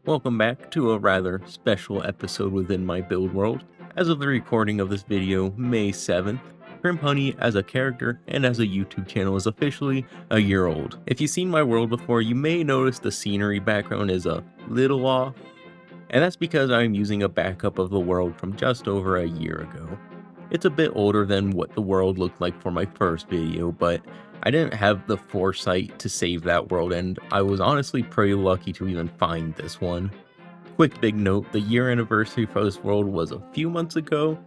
Welcome back to a rather special episode within my build world. As of the recording of this video, May 7th, Crimp Honey as a character and as a YouTube channel is officially a year old. If you've seen my world before, you may notice the scenery background is a little off, and that's because I'm using a backup of the world from just over a year ago. It's a bit older than what the world looked like for my first video, but I didn't have the foresight to save that world, and I was honestly pretty lucky to even find this one. Quick big note, the year anniversary for this world was a few months ago,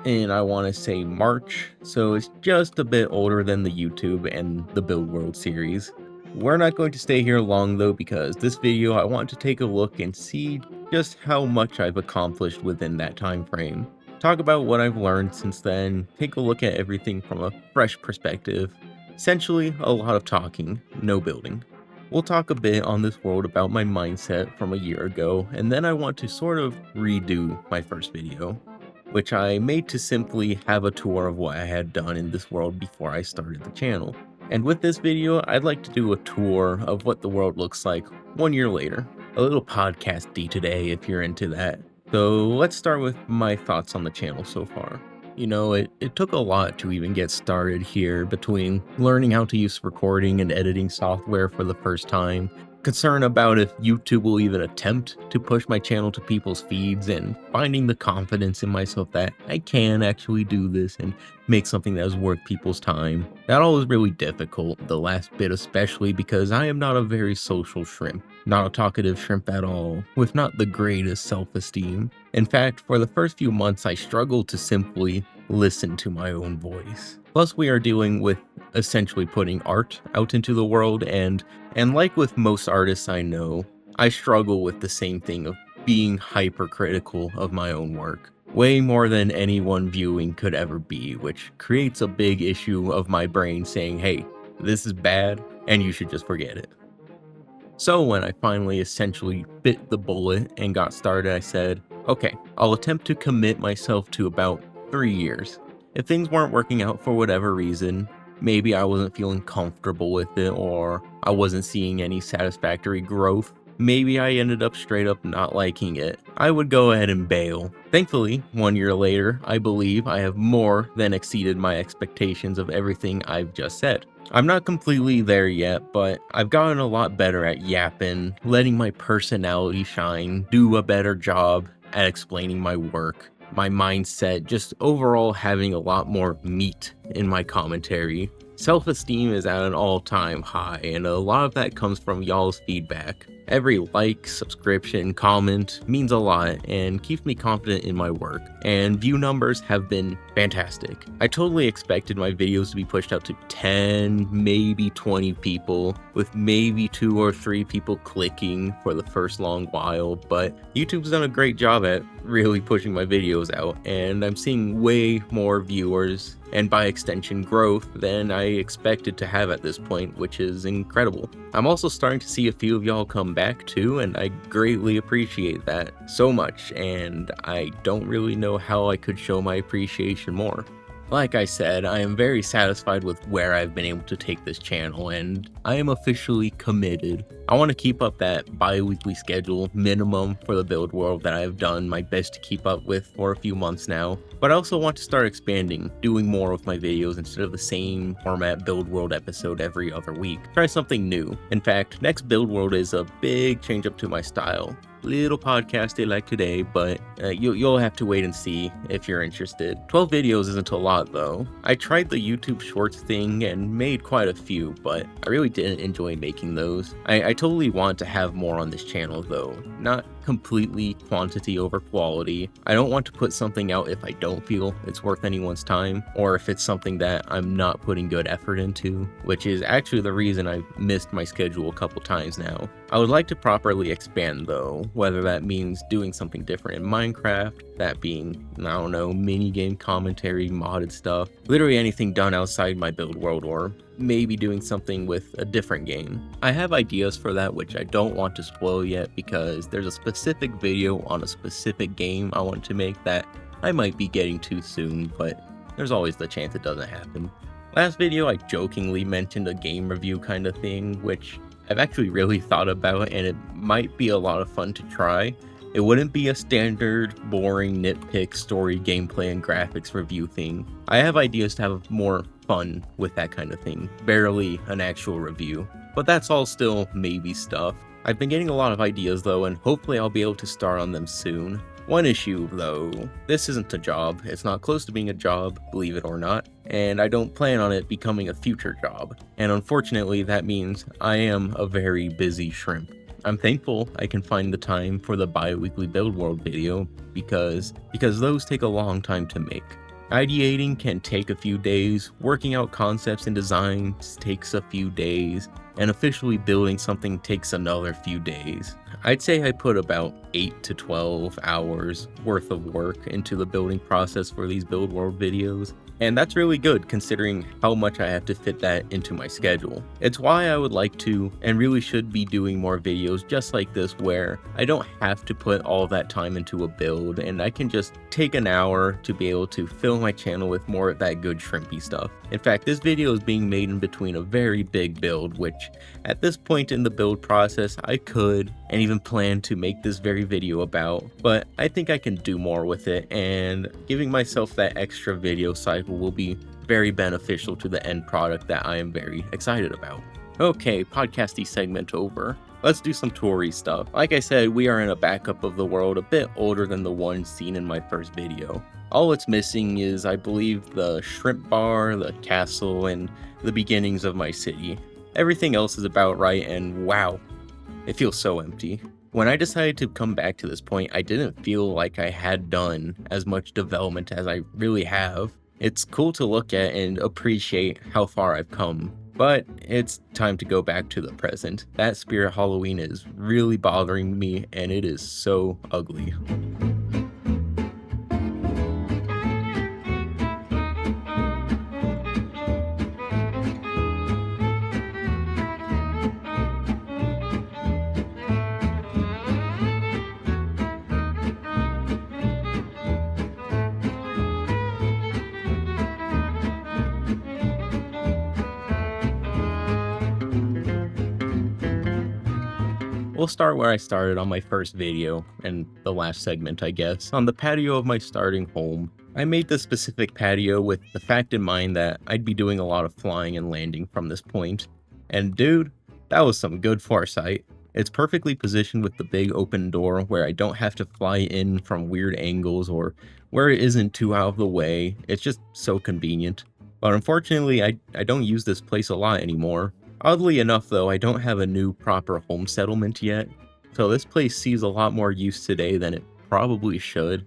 and I want to say March, so it's just a bit older than the YouTube and the Build World series. We're not going to stay here long though, because this video I want to take a look and see just how much I've accomplished within that time frame. Talk about what I've learned since then, take a look at everything from a fresh perspective. Essentially, a lot of talking, no building. We'll talk a bit on this world about my mindset from a year ago, and then I want to sort of redo my first video, which I made to simply have a tour of what I had done in this world before I started the channel. And with this video, I'd like to do a tour of what the world looks like 1 year later. A little podcast-y today if you're into that. So let's start with my thoughts on the channel so far. You know, it took a lot to even get started here, between learning how to use recording and editing software for the first time, concern about if YouTube will even attempt to push my channel to people's feeds, and finding the confidence in myself that I can actually do this and make something that is worth people's time. That all was really difficult, the last bit especially, because I am not a very social shrimp. Not a talkative shrimp at all, with not the greatest self-esteem. In fact, for the first few months I struggled to simply listen to my own voice. Plus we are dealing with essentially putting art out into the world, and like with most artists I know, I struggle with the same thing of being hypercritical of my own work. Way more than anyone viewing could ever be, which creates a big issue of my brain saying, hey, this is bad and you should just forget it. So when I finally essentially bit the bullet and got started, I said, okay, I'll attempt to commit myself to about 3 years. If things weren't working out for whatever reason, maybe I wasn't feeling comfortable with it, or I wasn't seeing any satisfactory growth, maybe I ended up straight up not liking it, I would go ahead and bail. Thankfully, 1 year later, I believe I have more than exceeded my expectations of everything I've just said. I'm not completely there yet, but I've gotten a lot better at yapping, letting my personality shine, do a better job at explaining my work, my mindset, just overall having a lot more meat in my commentary. Self-esteem is at an all-time high, and a lot of that comes from y'all's feedback. Every like, subscription, comment means a lot and keeps me confident in my work, and view numbers have been fantastic. I totally expected my videos to be pushed out to 10, maybe 20 people, with maybe 2 or 3 people clicking for the first long while, but YouTube's done a great job at really pushing my videos out, and I'm seeing way more viewers, and by extension growth, than I expected to have at this point, which is incredible. I'm also starting to see a few of y'all come back too, and I greatly appreciate that so much, and I don't really know how I could show my appreciation more. Like I said, I am very satisfied with where I've been able to take this channel, and I am officially committed. I want to keep up that bi-weekly schedule minimum for the build world that I've done my best to keep up with for a few months now, but I also want to start expanding, doing more with my videos instead of the same format build world episode every other week. Try something new. In fact, next build world is a big change up to my style. Little podcasty like today, but you'll have to wait and see if you're interested. 12 videos isn't a lot though. I tried the YouTube Shorts thing and made quite a few, but I really didn't enjoy making those. I totally want to have more on this channel though, not completely quantity over quality. I don't want to put something out if I don't feel it's worth anyone's time, or if it's something that I'm not putting good effort into, which is actually the reason I've missed my schedule a couple times now. I would like to properly expand though, whether that means doing something different in Minecraft, that being, I don't know, minigame commentary, modded stuff, literally anything done outside my build world, or maybe doing something with a different game. I have ideas for that which I don't want to spoil yet, because there's a specific video on a specific game I want to make that I might be getting to soon, but there's always the chance it doesn't happen. Last video I jokingly mentioned a game review kind of thing, which I've actually really thought about, and it might be a lot of fun to try. It wouldn't be a standard, boring nitpick story, gameplay, and graphics review thing. I have ideas to have more fun with that kind of thing, barely an actual review. But that's all still maybe stuff. I've been getting a lot of ideas though, and hopefully I'll be able to start on them soon. One issue though, this isn't a job. It's not close to being a job, believe it or not, and I don't plan on it becoming a future job. And unfortunately, that means I am a very busy shrimp. I'm thankful I can find the time for the bi-weekly Build World video because those take a long time to make. Ideating can take a few days, working out concepts and designs takes a few days, and officially building something takes another few days. I'd say I put about 8 to 12 hours worth of work into the building process for these Build World videos, and that's really good considering how much I have to fit that into my schedule. It's why I would like to and really should be doing more videos just like this where I don't have to put all that time into a build and I can just take an hour to be able to fill my channel with more of that good shrimpy stuff. In fact, this video is being made in between a very big build, which at this point in the build process I could and even plan to make this very video about, but I think I can do more with it, and giving myself that extra video cycle will be very beneficial to the end product that I am very excited about. Okay, podcasty segment over. Let's do some toury stuff. Like I said, we are in a backup of the world a bit older than the one seen in my first video. All it's missing is, I believe, the shrimp bar, the castle, and the beginnings of my city. Everything else is about right, and wow, it feels so empty. When I decided to come back to this point, I didn't feel like I had done as much development as I really have. It's cool to look at and appreciate how far I've come, but it's time to go back to the present. That Spirit Halloween is really bothering me, and it is so ugly. We'll start where I started on my first video, and the last segment I guess, on the patio of my starting home. I made this specific patio with the fact in mind that I'd be doing a lot of flying and landing from this point. And dude, that was some good foresight. It's perfectly positioned with the big open door where I don't have to fly in from weird angles or where it isn't too out of the way. It's just so convenient. But unfortunately, I don't use this place a lot anymore. Oddly enough though, I don't have a new proper home settlement yet, so this place sees a lot more use today than it probably should.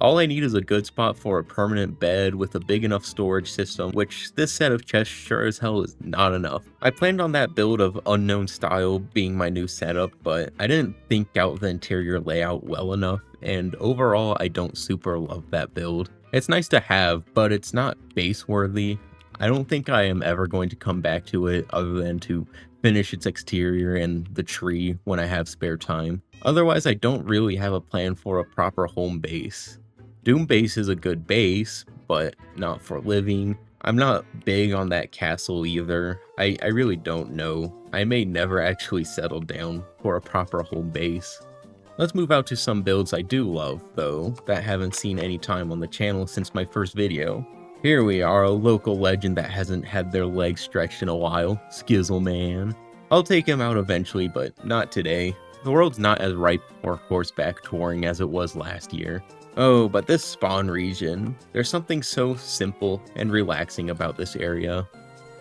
All I need is a good spot for a permanent bed with a big enough storage system, which this set of chests sure as hell is not enough. I planned on that build of unknown style being my new setup, but I didn't think out the interior layout well enough, and overall I don't super love that build. It's nice to have, but it's not base worthy. I don't think I am ever going to come back to it other than to finish its exterior and the tree when I have spare time. Otherwise, I don't really have a plan for a proper home base. Doom Base is a good base, but not for living. I'm not big on that castle either. I really don't know. I may never actually settle down for a proper home base. Let's move out to some builds I do love, though, that haven't seen any time on the channel since my first video. Here we are, a local legend that hasn't had their legs stretched in a while, Skizzleman. I'll take him out eventually, but not today. The world's not as ripe for horseback touring as it was last year. Oh, but this spawn region, there's something so simple and relaxing about this area.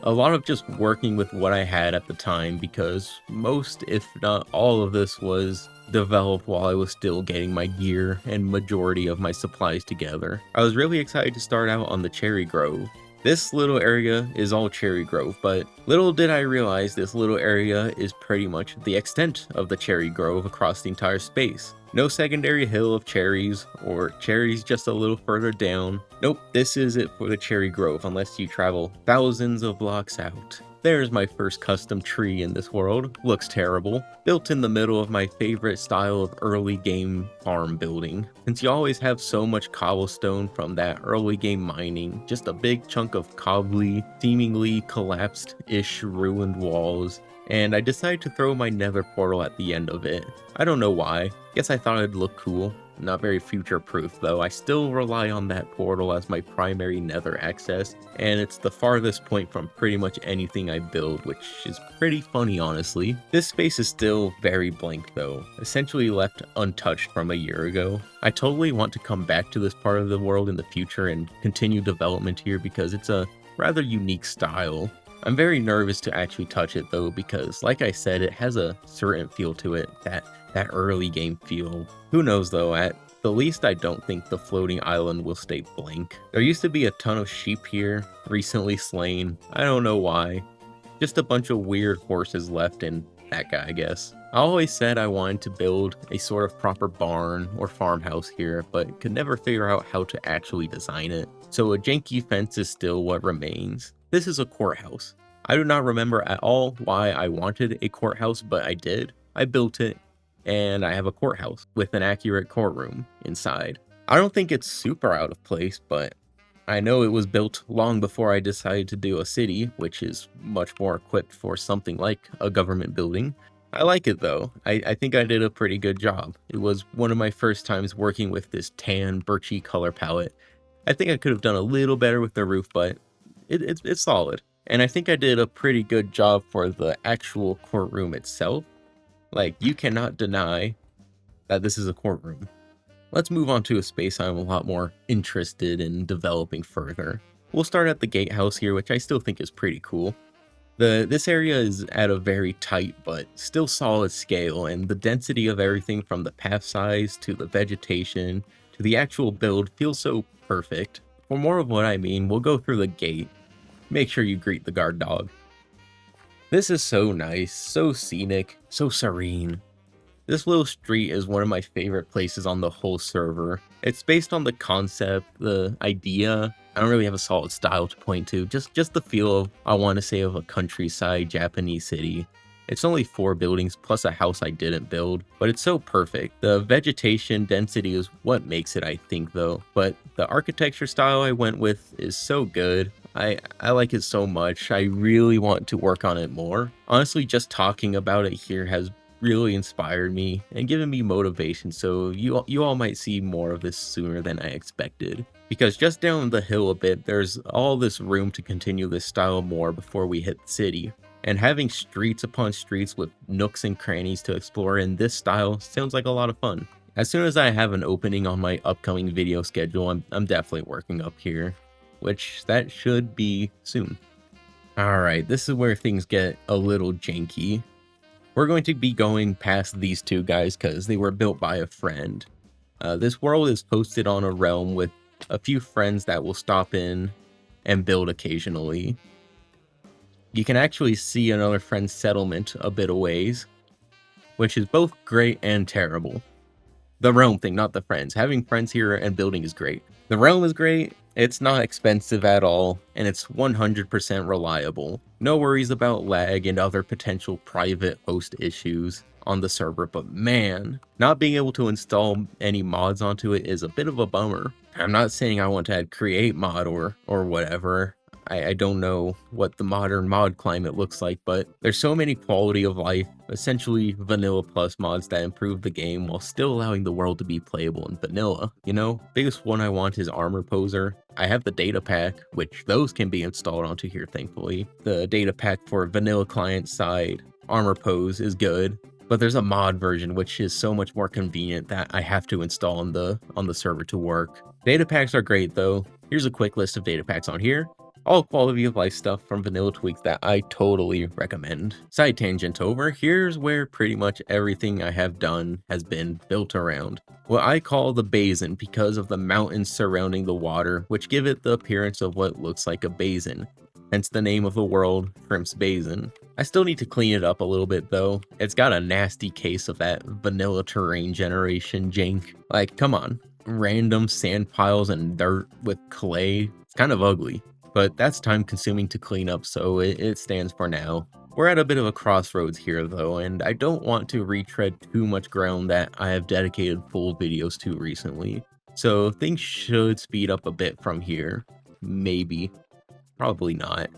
A lot of just working with what I had at the time because most, if not all of this was developed while I was still getting my gear and majority of my supplies together. I was really excited to start out on the Cherry Grove. This little area is all Cherry Grove, but little did I realize this little area is pretty much the extent of the Cherry Grove across the entire space. No secondary hill of cherries, or cherries just a little further down. Nope, this is it for the Cherry Grove unless you travel thousands of blocks out. There's my first custom tree in this world. Looks terrible. Built in the middle of my favorite style of early game farm building. Since you always have so much cobblestone from that early game mining, just a big chunk of cobbly, seemingly collapsed-ish ruined walls, and I decided to throw my nether portal at the end of it. I don't know why. Guess I thought it'd look cool. Not very future-proof though. I still rely on that portal as my primary nether access, and it's the farthest point from pretty much anything I build, which is pretty funny honestly. This space is still very blank though, essentially left untouched from a year ago. I totally want to come back to this part of the world in the future and continue development here because it's a rather unique style. I'm very nervous to actually touch it though because, like I said, it has a certain feel to it, that early game feel. Who knows though, at the least I don't think the floating island will stay blank. There used to be a ton of sheep here, recently slain. I don't know why. Just a bunch of weird horses left and that guy, I guess. I always said I wanted to build a sort of proper barn or farmhouse here, but could never figure out how to actually design it. So a janky fence is still what remains. This is a courthouse. I do not remember at all why I wanted a courthouse, but I did. I built it, and I have a courthouse with an accurate courtroom inside. I don't think it's super out of place, but I know it was built long before I decided to do a city, which is much more equipped for something like a government building. I like it though. I think I did a pretty good job. It was one of my first times working with this tan, birchy color palette. I think I could have done a little better with the roof, but it's solid. And I think I did a pretty good job for the actual courtroom itself. Like, you cannot deny that this is a courtroom. Let's move on to a space I'm a lot more interested in developing further. We'll start at the gatehouse here, which I still think is pretty cool. This area is at a very tight but still solid scale, and the density of everything from the path size to the vegetation to the actual build feels so perfect. For more of what I mean, we'll go through the gate. Make sure you greet the guard dog. This is so nice, so scenic, so serene. This little street is one of my favorite places on the whole server. It's based on the concept, the idea. I don't really have a solid style to point to, just the feel of, I want to say, of a countryside Japanese city. It's only 4 buildings plus a house I didn't build, but it's so perfect. The vegetation density is what makes it, I think though, but the architecture style I went with is so good. I like it so much. I really want to work on it more. Honestly, just talking about it here has really inspired me and given me motivation, so you all might see more of this sooner than I expected. Because just down the hill a bit, there's all this room to continue this style more before we hit the city. And having streets upon streets with nooks and crannies to explore in this style sounds like a lot of fun. As soon as I have an opening on my upcoming video schedule, I'm definitely working up here, which that should be soon. Alright, this is where things get a little janky. We're going to be going past these 2 guys because they were built by a friend. This world is posted on a realm with a few friends that will stop in and build occasionally. You can actually see another friend's settlement a bit aways, which is both great and terrible. The realm thing, not the friends. Having friends here and building is great. The realm is great, it's not expensive at all, and it's 100% reliable. No worries about lag and other potential private host issues on the server, but man, not being able to install any mods onto it is a bit of a bummer. I'm not saying I want to add create mod or whatever. I don't know what the modern mod climate looks like, but there's so many quality of life, essentially vanilla plus mods that improve the game while still allowing the world to be playable in vanilla. You know, biggest one I want is Armor Poser. I have the data pack, which those can be installed onto here thankfully. The data pack for vanilla client side Armor Pose is good, but there's a mod version which is so much more convenient that I have to install on the server to work. Data packs are great though. Here's a quick list of data packs on here. All quality of life stuff from Vanilla Tweaks that I totally recommend. Side tangent over, here's where pretty much everything I have done has been built around what I call the basin because of the mountains surrounding the water, which give it the appearance of what looks like a basin, hence the name of the world, Crimp's Basin. I still need to clean it up a little bit though. It's got a nasty case of that vanilla terrain generation jank. Like, come on. Random sand piles and dirt with clay. It's kind of ugly. But that's time consuming to clean up, so it stands for now. We're at a bit of a crossroads here though, and I don't want to retread too much ground that I have dedicated full videos to recently. So things should speed up a bit from here. Maybe. Probably not.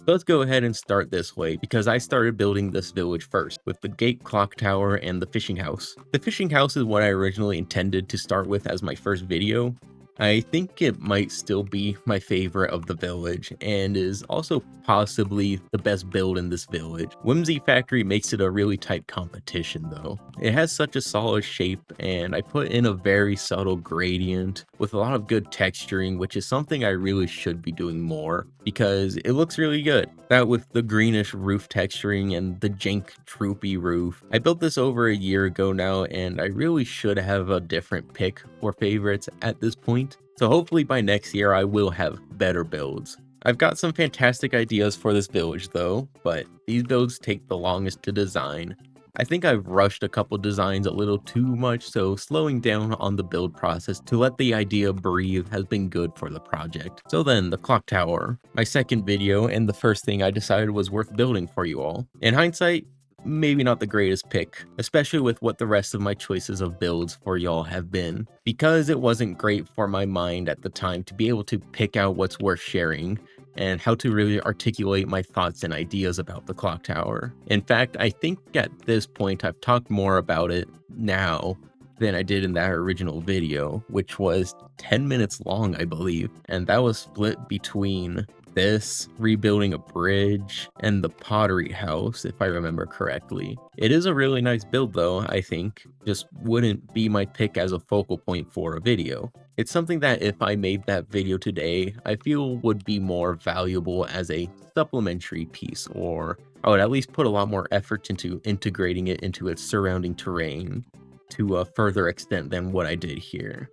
So let's go ahead and start this way because I started building this village first with the gate, clock tower, and the fishing house. The fishing house is what I originally intended to start with as my first video. I think it might still be my favorite of the village and is also possibly the best build in this village. Whimsy Factory makes it a really tight competition though. It has such a solid shape and I put in a very subtle gradient with a lot of good texturing, which is something I really should be doing more because it looks really good. That with the greenish roof texturing and the jank troopy roof. I built this over a year ago now and I really should have a different pick for favorites at this point. So hopefully by next year I will have better builds. I've got some fantastic ideas for this village though, but these builds take the longest to design. I think I've rushed a couple designs a little too much, so slowing down on the build process to let the idea breathe has been good for the project. So then, the clock tower. My second video and the first thing I decided was worth building for you all. In hindsight, maybe not the greatest pick, especially with what the rest of my choices of builds for y'all have been, because it wasn't great for my mind at the time to be able to pick out what's worth sharing and how to really articulate my thoughts and ideas about the clock tower. In fact, I think at this point I've talked more about it now than I did in that original video, which was 10 minutes long, I believe, and that was split between this, rebuilding a bridge, and the pottery house, if I remember correctly. It is a really nice build though, I think, just wouldn't be my pick as a focal point for a video. It's something that if I made that video today, I feel would be more valuable as a supplementary piece, or I would at least put a lot more effort into integrating it into its surrounding terrain to a further extent than what I did here.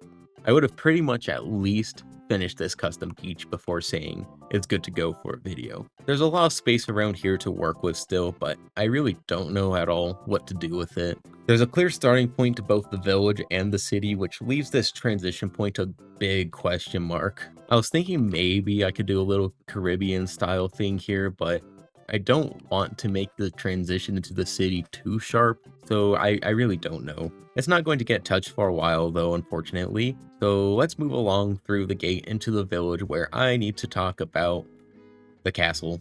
I would have pretty much at least finished this custom beach before saying it's good to go for a video. There's a lot of space around here to work with still, but I really don't know at all what to do with it. There's a clear starting point to both the village and the city, which leaves this transition point a big question mark. I was thinking maybe I could do a little Caribbean style thing here, but I don't want to make the transition into the city too sharp, so I really don't know. It's not going to get touched for a while though, unfortunately. So let's move along through the gate into the village where I need to talk about the castle.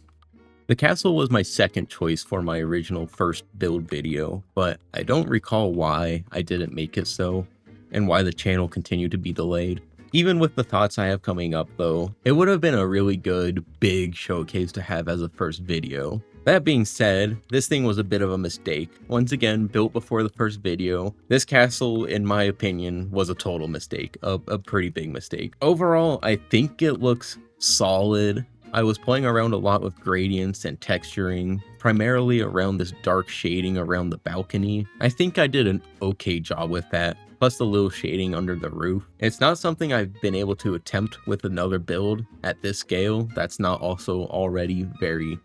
The castle was my second choice for my original first build video, but I don't recall why I didn't make it so, and why the channel continued to be delayed. Even with the thoughts I have coming up though, it would have been a really good, big showcase to have as a first video. That being said, this thing was a bit of a mistake. Once again, built before the first video, this castle, in my opinion, was a total mistake, a pretty big mistake. Overall, I think it looks solid. I was playing around a lot with gradients and texturing, primarily around this dark shading around the balcony. I think I did an okay job with that, plus the little shading under the roof. It's not something I've been able to attempt with another build at this scale that's not also already very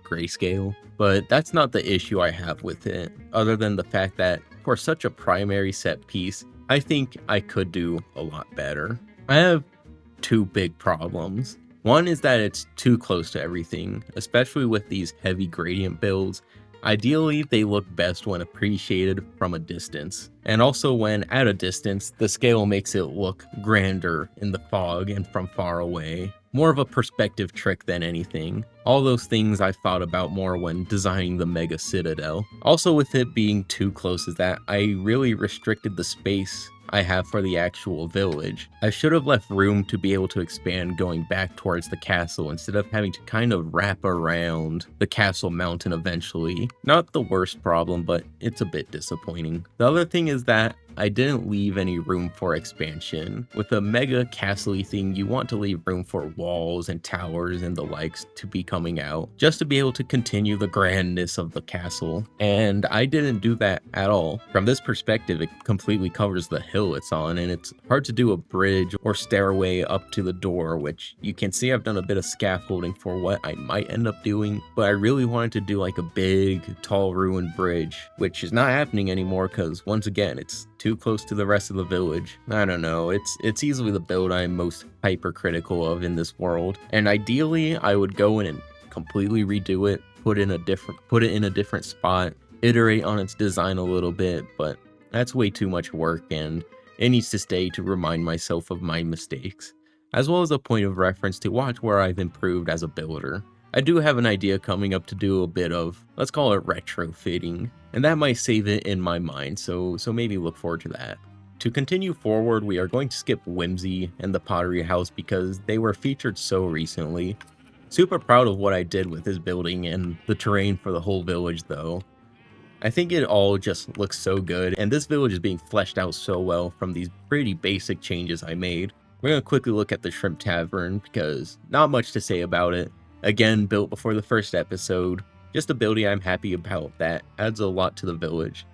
grayscale, but that's not the issue I have with it, other than the fact that for such a primary set piece, I think I could do a lot better. I have two big problems. One is that it's too close to everything, especially with these heavy gradient builds. Ideally, they look best when appreciated from a distance, and also when at a distance, the scale makes it look grander in the fog and from far away. More of a perspective trick than anything. All those things I thought about more when designing the Mega Citadel. Also with it being too close is that I really restricted the space I have for the actual village. I should have left room to be able to expand going back towards the castle instead of having to kind of wrap around the castle mountain eventually. Not the worst problem, but it's a bit disappointing. The other thing is that I didn't leave any room for expansion. With a mega castle-y thing, you want to leave room for walls and towers and the likes to be coming out, just to be able to continue the grandness of the castle. And I didn't do that at all. From this perspective, it completely covers the hill it's on, and it's hard to do a bridge or stairway up to the door, which you can see I've done a bit of scaffolding for what I might end up doing, but I really wanted to do like a big, tall ruined bridge, which is not happening anymore because once again, it's too close to the rest of the village. I don't know, it's easily the build I'm most hypercritical of in this world, and ideally I would go in and completely redo it, put it in a different spot, iterate on its design a little bit, but that's way too much work and it needs to stay to remind myself of my mistakes, as well as a point of reference to watch where I've improved as a builder. I do have an idea coming up to do a bit of, let's call it retrofitting, and that might save it in my mind, so maybe look forward to that. To continue forward, we are going to skip Whimsy and the Pottery House because they were featured so recently. Super proud of what I did with this building and the terrain for the whole village though. I think it all just looks so good, and this village is being fleshed out so well from these pretty basic changes I made. We're going to quickly look at the Shrimp Tavern because not much to say about it. Again, built before the first episode, just a building I'm happy about that adds a lot to the village.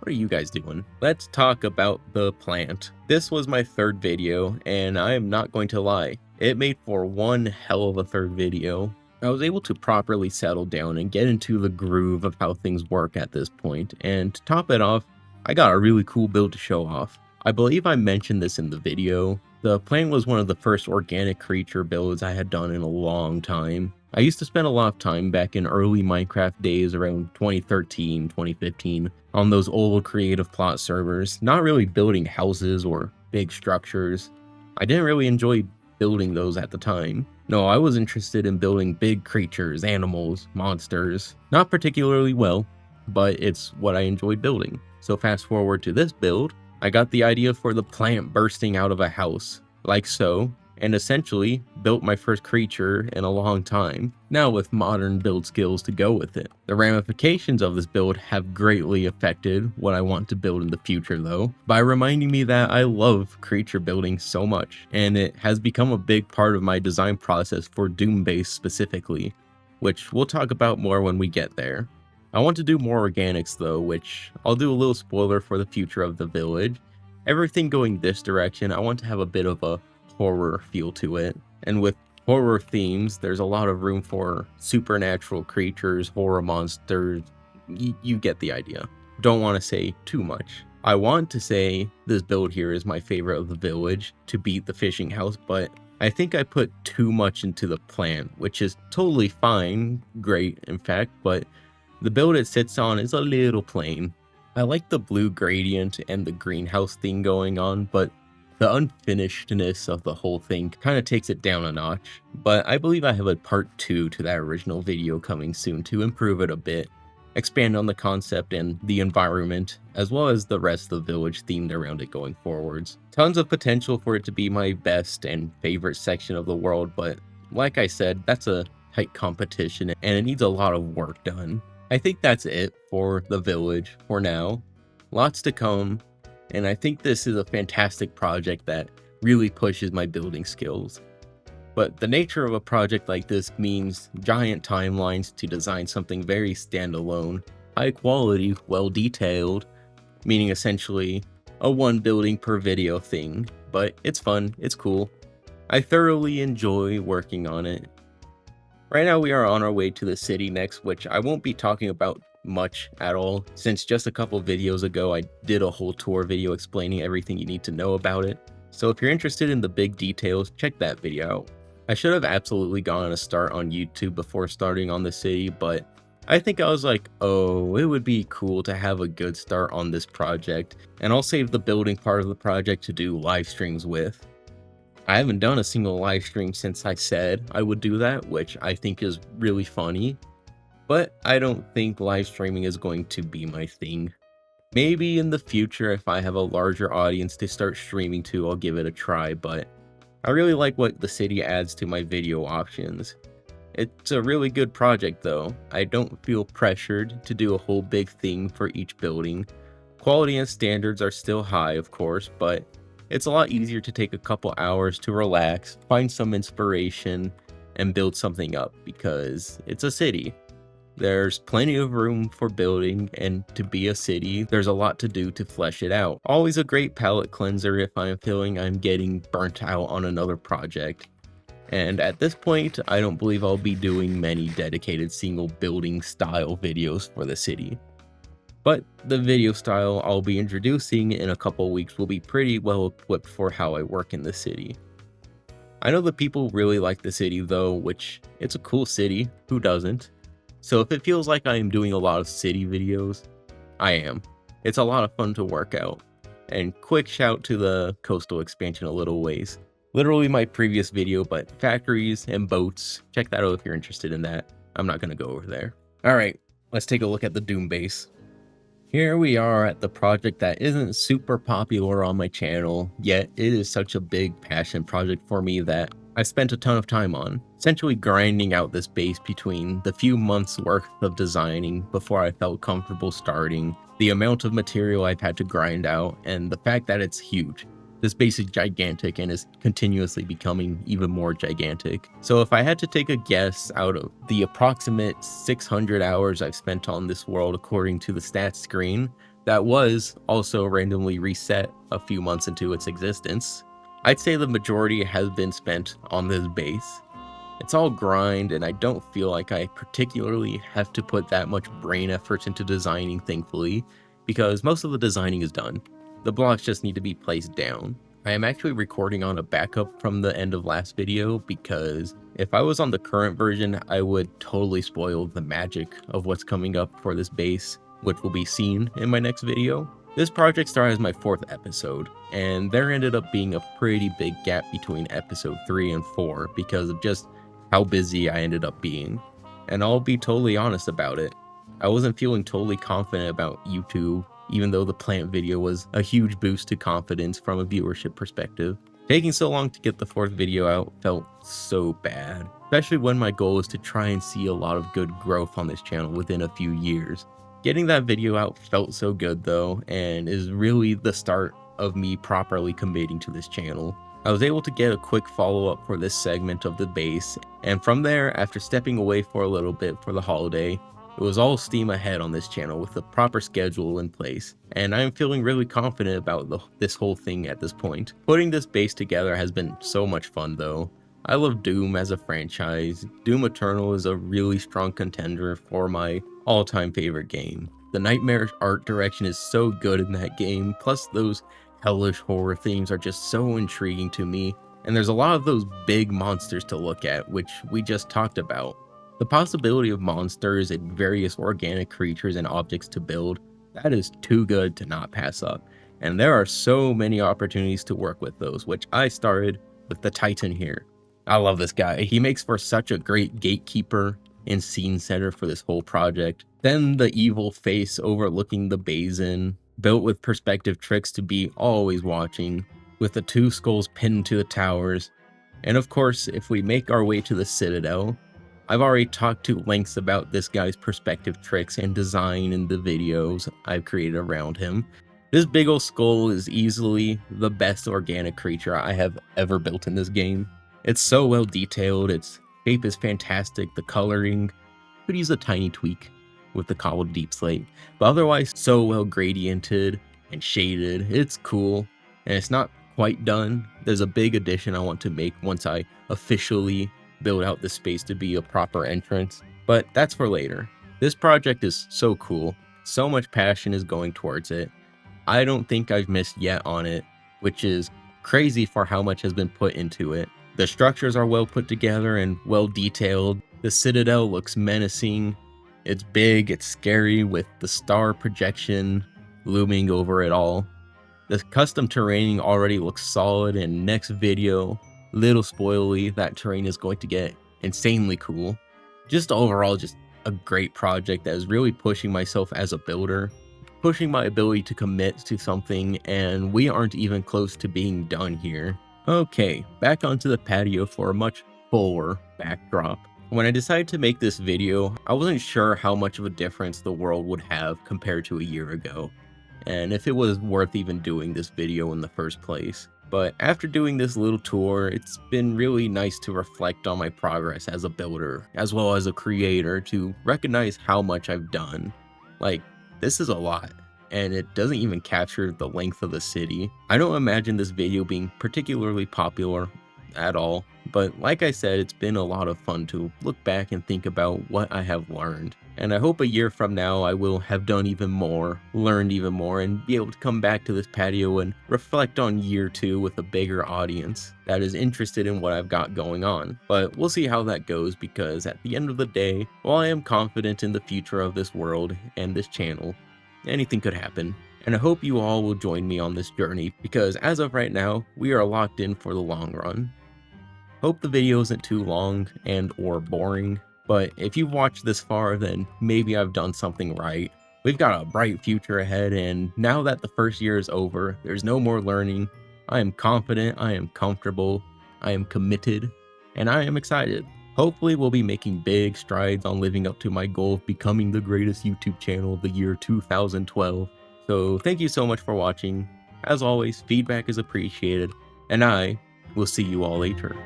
What are you guys doing? Let's talk about the plant. This was my third video, and I am not going to lie, it made for one hell of a third video. I was able to properly settle down and get into the groove of how things work at this point, and to top it off, I got a really cool build to show off. I believe I mentioned this in the video. The plant was one of the first organic creature builds I had done in a long time. I used to spend a lot of time back in early Minecraft days around 2013, 2015 on those old creative plot servers, not really building houses or big structures. I didn't really enjoy building those at the time. No, I was interested in building big creatures, animals, monsters. Not particularly well, but it's what I enjoyed building. So fast forward to this build, I got the idea for the plant bursting out of a house, like so, and essentially built my first creature in a long time, now with modern build skills to go with it. The ramifications of this build have greatly affected what I want to build in the future though, by reminding me that I love creature building so much, and it has become a big part of my design process for Doombase specifically, which we'll talk about more when we get there. I want to do more organics though, which I'll do a little spoiler for the future of the village. Everything going this direction, I want to have a bit of a horror feel to it, and with horror themes there's a lot of room for supernatural creatures, horror monsters. You get the idea. Don't want to say too much. I want to say this build here is my favorite of the village to beat the fishing house, but I think I put too much into the plant, which is totally fine, great in fact, but the build it sits on is a little plain. I like the blue gradient and the greenhouse thing going on, but the unfinishedness of the whole thing kind of takes it down a notch. But I believe I have a part 2 to that original video coming soon to improve it a bit, expand on the concept and the environment, as well as the rest of the village themed around it going forwards. Tons of potential for it to be my best and favorite section of the world, but like I said, that's a tight competition and it needs a lot of work done. I think that's it for the village for now. Lots to come. And I think this is a fantastic project that really pushes my building skills. But the nature of a project like this means giant timelines to design something very standalone, high quality, well detailed, meaning essentially a one building per video thing. But it's fun, it's cool. I thoroughly enjoy working on it. Right now we are on our way to the city next, which I won't be talking about much at all, since just a couple videos ago I did a whole tour video explaining everything you need to know about it. So if you're interested in the big details, check that video out. I should have absolutely gone a start on YouTube before starting on the city, but I think I was like, oh, it would be cool to have a good start on this project, and I'll save the building part of the project to do live streams with. I haven't done a single live stream since I said I would do that, which I think is really funny. But I don't think live streaming is going to be my thing. Maybe in the future, if I have a larger audience to start streaming to, I'll give it a try, but I really like what the city adds to my video options. It's a really good project though. I don't feel pressured to do a whole big thing for each building. Quality and standards are still high, of course, but it's a lot easier to take a couple hours to relax, find some inspiration, and build something up because it's a city. There's plenty of room for building, and to be a city, there's a lot to do to flesh it out. Always a great palate cleanser if I'm feeling I'm getting burnt out on another project. And at this point, I don't believe I'll be doing many dedicated single building style videos for the city. But the video style I'll be introducing in a couple weeks will be pretty well equipped for how I work in the city. I know that people really like the city though, which it's a cool city, who doesn't? So if it feels like I am doing a lot of city videos, I am. It's a lot of fun to work out. And quick shout to the coastal expansion a little ways. Literally my previous video, but factories and boats. Check that out if you're interested in that. I'm not going to go over there. All right, let's take a look at the Doom base. Here we are at the project that isn't super popular on my channel, yet it is such a big passion project for me that I spent a ton of time on, essentially grinding out this base between the few months worth of designing before I felt comfortable starting, the amount of material I've had to grind out, and the fact that it's huge. This base is gigantic and is continuously becoming even more gigantic. So if I had to take a guess out of the approximate 600 hours I've spent on this world according to the stats screen, that was also randomly reset a few months into its existence, I'd say the majority has been spent on this base. It's all grind, and I don't feel like I particularly have to put that much brain effort into designing, thankfully, because most of the designing is done. The blocks just need to be placed down. I am actually recording on a backup from the end of last video because if I was on the current version, I would totally spoil the magic of what's coming up for this base, which will be seen in my next video. This project started as my 4th episode, and there ended up being a pretty big gap between episode 3 and 4 because of just how busy I ended up being. And I'll be totally honest about it. I wasn't feeling totally confident about YouTube, even though the plant video was a huge boost to confidence from a viewership perspective. Taking so long to get the 4th video out felt so bad, especially when my goal is to try and see a lot of good growth on this channel within a few years. Getting that video out felt so good though, and is really the start of me properly committing to this channel. I was able to get a quick follow-up for this segment of the base, and from there, after stepping away for a little bit for the holiday, it was all steam ahead on this channel with a proper schedule in place, and I am feeling really confident about this whole thing at this point. Putting this base together has been so much fun though. I love Doom as a franchise. Doom Eternal is a really strong contender for my all-time favorite game. The nightmarish art direction is so good in that game, plus those hellish horror themes are just so intriguing to me, and there's a lot of those big monsters to look at, which we just talked about. The possibility of monsters and various organic creatures and objects to build, that is too good to not pass up. And there are so many opportunities to work with those, which I started with the Titan here. I love this guy. He makes for such a great gatekeeper and scene setter for this whole project. Then the evil face overlooking the basin, built with perspective tricks to be always watching, with the 2 skulls pinned to the towers. And of course, if we make our way to the Citadel, I've already talked to lengths about this guy's perspective tricks and design in the videos I've created around him. This big ol' skull is easily the best organic creature I have ever built in this game. It's so well detailed, its shape is fantastic, the coloring could use a tiny tweak with the cobbled deep slate, but otherwise so well gradiented and shaded. It's cool, and it's not quite done. There's a big addition I want to make once I officially build out the space to be a proper entrance, but that's for later. This project is so cool. So much passion is going towards it. I don't think I've missed yet on it, which is crazy for how much has been put into it. The structures are well put together and well detailed. The Citadel looks menacing. It's big, it's scary with the star projection looming over it all. The custom terrain already looks solid, and next video, little spoily, that terrain is going to get insanely cool. Just overall, just a great project that is really pushing myself as a builder, pushing my ability to commit to something, and we aren't even close to being done here. Okay, back onto the patio for a much fuller backdrop. When I decided to make this video, I wasn't sure how much of a difference the world would have compared to a year ago, and if it was worth even doing this video in the first place. But after doing this little tour, it's been really nice to reflect on my progress as a builder, as well as a creator, to recognize how much I've done. Like, this is a lot, and it doesn't even capture the length of the city. I don't imagine this video being particularly popular at all, but like I said, it's been a lot of fun to look back and think about what I have learned. And I hope a year from now I will have done even more, learned even more, and be able to come back to this patio and reflect on year 2 with a bigger audience that is interested in what I've got going on. But we'll see how that goes, because at the end of the day, while I am confident in the future of this world and this channel, anything could happen. and I hope you all will join me on this journey because as of right now, we are locked in for the long run. Hope the video isn't too long and or boring, but if you've watched this far, then maybe I've done something right. We've got a bright future ahead, and now that the first year is over, there's no more learning. I am confident, I am comfortable, I am committed, and I am excited. Hopefully we'll be making big strides on living up to my goal of becoming the greatest YouTube channel of the year 2012. So thank you so much for watching. As always, feedback is appreciated, and I will see you all later.